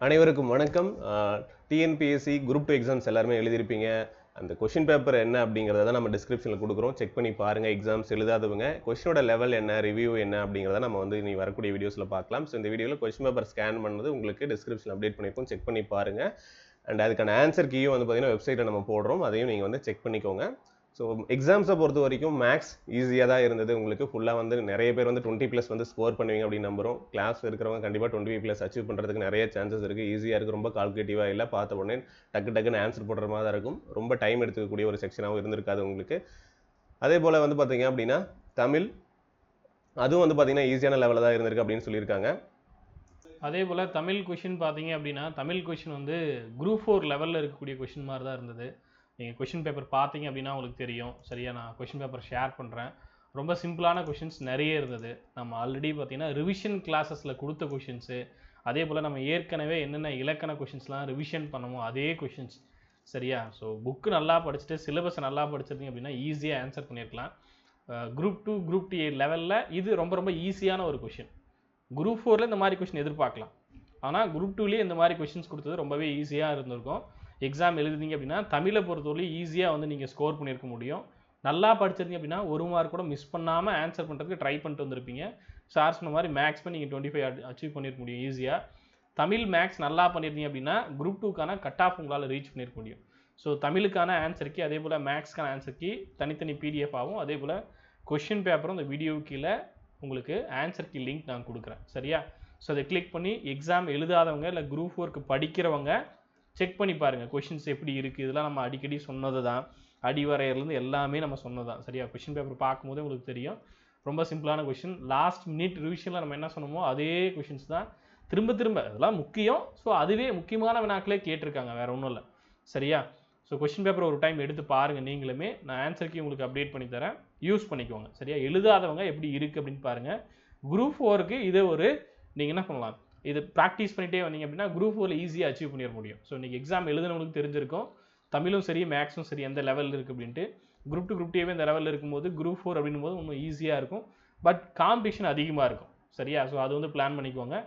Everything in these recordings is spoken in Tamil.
அனைவருக்கும் வணக்கம். டிஎன்பிஎஸ்சி குரூப் 2 எக்ஸாம்ஸ் எல்லாருமே எழுதியிருப்பீங்க. அந்த கொஷின் பேப்பர் என்ன அப்படிங்கிறத தான் நம்ம டிஸ்கிரிப்ஷனில் கொடுக்குறோம். செக் பண்ணி பாருங்கள். எக்ஸாம்ஸ் எழுதாதவங்க கொஷினோட லெவல் என்ன, ரிவ்யூ என்ன அப்படிங்கிறத நம்ம வந்து இனி வரக்கூடிய வீடியோஸில் பார்க்கலாம். ஸோ இந்த வீடியோவில் கொஷின் பேப்பர் ஸ்கேன் பண்ணது உங்களுக்கு டிஸ்கிரிப்ஷனில் அப்டேட் பண்ணியிருக்கோம். செக் பண்ணி பாருங்கள். அண்ட் அதுக்கான ஆன்சர் கீயும் வந்து பார்த்தீங்கன்னா வெப்சைட்டில் நம்ம போடுறோம். அதையும் நீங்கள் வந்து செக் பண்ணிக்கோங்க. ஸோ எக்ஸாம்ஸை பொறுத்த வரைக்கும் மேக்ஸ் ஈஸியாக தான் இருந்தது. உங்களுக்கு ஃபுல்லாக வந்து நிறைய பேர் வந்து 20+ வந்து ஸ்கோர் பண்ணுவீங்க அப்படின்னு நம்புகிறோம். கிளாஸ் இருக்கிறவங்க கண்டிப்பாக 20+ அச்சீவ் பண்ணுறதுக்கு நிறைய சான்சஸ் இருக்குது. ஈஸியாக இருக்குது, ரொம்ப கால்குலேட்டிவாக இல்லை. பார்த்த உடனே டக்குன்னு ஆன்சர் போடுற மாதிரி தான் இருக்கும். ரொம்ப டைம் எடுத்துக்கக்கூடிய ஒரு செக்ஷனாகவும் இருந்திருக்காது உங்களுக்கு. அதே போல் வந்து பார்த்தீங்க அப்படின்னா தமிழ், அதுவும் வந்து பார்த்தீங்கன்னா ஈஸியான லெவலில் தான் இருந்திருக்கு அப்படின்னு சொல்லியிருக்காங்க. அதே போல் தமிழ் கொஷின் பார்த்தீங்க அப்படின்னா தமிழ் கொஷின் வந்து குரூப் 4 லெவலில் இருக்கக்கூடிய கொஷின் மாதிரி தான் இருந்தது. நீங்கள் கொஷின் பேப்பர் பார்த்தீங்க அப்படின்னா உங்களுக்கு தெரியும். சரியா, நான் கொஷின் பேப்பர் ஷேர் பண்ணுறேன். ரொம்ப சிம்பிளான கொஷின்ஸ் நிறைய இருந்தது. நம்ம ஆல்ரெடி பார்த்தீங்கன்னா ரிவிஷன் கிளாஸஸில் கொடுத்த கொஷின்ஸு, அதே போல் நம்ம ஏற்கனவே என்னென்ன இலக்கண கொஷின்ஸ்லாம் ரிவிஷன் பண்ணுமோ அதே கொஷின்ஸ். சரியா, ஸோ புக்கு நல்லா படிச்சுட்டு சிலபஸை நல்லா படிச்சிருந்தீங்க அப்படின்னா ஈஸியாக ஆன்சர் பண்ணியிருக்கலாம். குரூப் 2 குரூப் 2 லெவலில் இது ரொம்ப ஈஸியான ஒரு கொஷின். குரூப் 4ல் இந்த மாதிரி கொஷின் எதிர்பார்க்கலாம். ஆனால் குரூப் 2லேயே இந்த மாதிரி கொஷின்ஸ் கொடுத்தது ரொம்பவே ஈஸியாக இருந்திருக்கும். எக்ஸாம் எழுதுனீங்க அப்படின்னா தமிழை பொறுத்தவரை ஈஸியாக வந்து நீங்கள் ஸ்கோர் பண்ணியிருக்க முடியும். நல்லா படிச்சிருந்தீங்க அப்படின்னா ஒரு மார்க் கூட மிஸ் பண்ணாமல் ஆன்சர் பண்ணுறதுக்கு ட்ரை பண்ணிட்டு வந்திருப்பீங்க. சார் சொன்ன மாதிரி மேக்ஸிமம் நீங்கள் 25 அச்சீவ் பண்ணியிருக்க முடியும் ஈஸியாக. தமிழ் மேக்ஸ் நல்லா பண்ணியிருந்தீங்க அப்படின்னா குரூப் 2க்கான கட் ஆஃப் உங்களால் ரீச் பண்ணியிருக்க முடியும். ஸோ தமிழுக்கான ஆன்சருக்கு அதே போல் மேக்ஸ்க்கான ஆன்சருக்கு தனித்தனி பிடிஎஃப் ஆகும். அதே போல் கொஷின் பேப்பரும் இந்த வீடியோ கீழே உங்களுக்கு ஆன்சர் கீ லிங்க் நான் கொடுக்குறேன். சரியா, ஸோ அதை கிளிக் பண்ணி எக்ஸாம் எழுதாதவங்க இல்லை குரூப் 4க்கு படிக்கிறவங்க செக் பண்ணி பாருங்கள் கொஷின்ஸ் எப்படி இருக்குது. இதெல்லாம் நம்ம அடிக்கடி சொன்னது தான். அடிவரையிலேருந்து எல்லாமே நம்ம சொன்னது தான். சரியா, கொஷின் பேப்பர் பார்க்கும்போது உங்களுக்கு தெரியும். ரொம்ப சிம்பிளான கொஷின். லாஸ்ட் மினிட் ரிவிஷனில் நம்ம என்ன சொன்னோமோ அதே கொஷின்ஸ் தான் திரும்ப அதெல்லாம் முக்கியம். ஸோ அதுவே முக்கியமான வினாக்களே கேட்டிருக்காங்க, வேறு ஒன்றும் இல்லை. சரியா, ஸோ கொஷின் பேப்பர் ஒரு டைம் எடுத்து பாருங்கள். நீங்களுமே நான் ஆன்சருக்கு உங்களுக்கு அப்டேட் பண்ணி தரேன், யூஸ் பண்ணிக்கோங்க. சரியா, எழுதாதவங்க எப்படி இருக்குது அப்படின்னு பாருங்கள். குரூப் 4க்கு இது ஒரு நீங்கள் என்ன பண்ணலாம், இது ப்ராக்டிஸ் பண்ணிகிட்டே வந்தீங்க அப்படின்னா குரூப் 4ல் ஈஸியாக அச்சீவ் பண்ணிட முடியும். ஸோ இன்றைக்கி எக்ஸாம் எழுதுனவங்களுக்கு தெரிஞ்சிருக்கும் தமிழும் சரி மேக்ஸும் சரி எந்த லெவலில் இருக்குது அப்படின்ட்டு. குரூப் 2 குரூப் 2 இந்த லெவலில் இருக்கும்போது குரூப் 4 அப்படின்னும் போது இன்னும் ஈஸியாக இருக்கும். பட் காம்படிஷன் அதிகமாக இருக்கும். சரியா, ஸோ அது வந்து பிளான் பண்ணிக்கோங்க.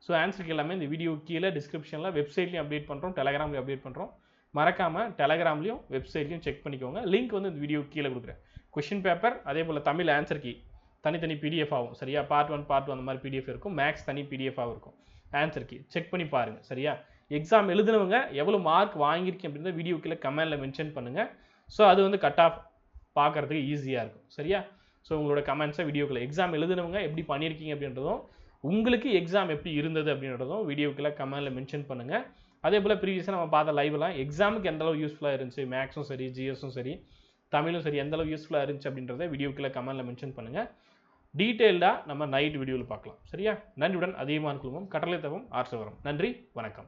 ஸோ ஆன்சருக்கு எல்லாமே இந்த வீடியோ கீழே டிஸ்கிரிப்ஷனில் வெப்சைட்லையும் அப்டேட் பண்ணுறோம், டெலகிராம்லையும் அப்டேட் பண்ணுறோம். மறக்காமல் டெலகிராம்லையும் வெப்சைட்லையும் செக் பண்ணிக்கோங்க. லிங்க் வந்து இந்த வீடியோ கீழே கொடுக்குறேன். கொஷின் பேப்பர் அதே போல் தமிழ் ஆன்சர் கீ தனித்தனி பிடிஎஃப் ஆகும். சரியா, பார்ட் 1 பார்ட் 2 அந்த மாதிரி பிடிஎஃப் இருக்கும். மேக்ஸ் தனி பிடிஎஃபாகவும் இருக்கும். ஆன்சர் கீ செக் பண்ணி பாருங்கள். சரியா, எக்ஸாம் எழுதுனவங்க எவ்வளோ மார்க் வாங்கியிருக்கீங்க அப்படின்றத வீடியோ கீழே கமெண்டில் மென்ஷன் பண்ணுங்கள். ஸோ அது வந்து கட் ஆஃப் பார்க்குறதுக்கு ஈஸியாக இருக்கும். சரியா, ஸோ உங்களோட கமெண்ட்ஸை வீடியோக்குள்ளே எக்ஸாம் எழுதுனவங்க எப்படி பண்ணியிருக்கீங்க அப்படின்றதும் உங்களுக்கு எக்ஸாம் எப்படி இருந்தது அப்படின்றதும் வீடியோக்குள்ளே கமெண்டில் மென்ஷன் பண்ணுங்கள். அதே போல் ப்ரீவியஸாக நம்ம பார்த்த லைவ்லாம் எக்ஸாமுக்கு எந்தளவு யூஸ்ஃபுல்லாக இருந்துச்சு, மேக்ஸும் சரி ஜிஎஸும் சரி தமிழும் சரி எந்தளவு யூஸ்ஃபுல்லாக இருந்துச்சு அப்படின்றத வீடியோக்குள்ளே கமெண்டில் மென்ஷன் பண்ணுங்கள். டீட்டெயில்டாக நம்ம நைட் வீடியோவில் பார்க்கலாம். சரியா, நன்றியுடன் அதிகமான குழுமம் கட்டளை தவம் ஆர்சவரம். நன்றி, வணக்கம்.